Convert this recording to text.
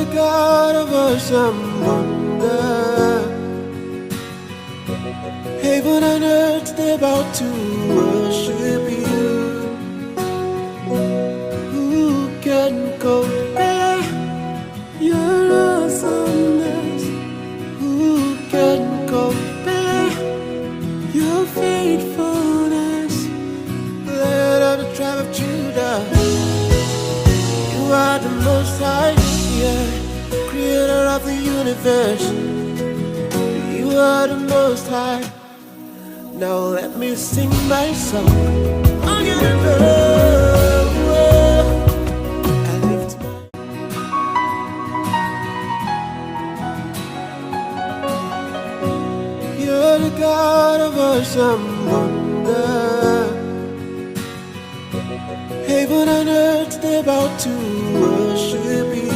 the God of awesome wonder. Heaven and earth, they're about to worship you. Who can compare your awesomeness? Who can compare your faithfulness? Lion of the tribe of Judah, you are the most high, yeah, creator of the universe. You are the most high. Now let me sing my song. I'll get it I lift my You're the God of awesome wonder. Heaven and earth, they're about to worship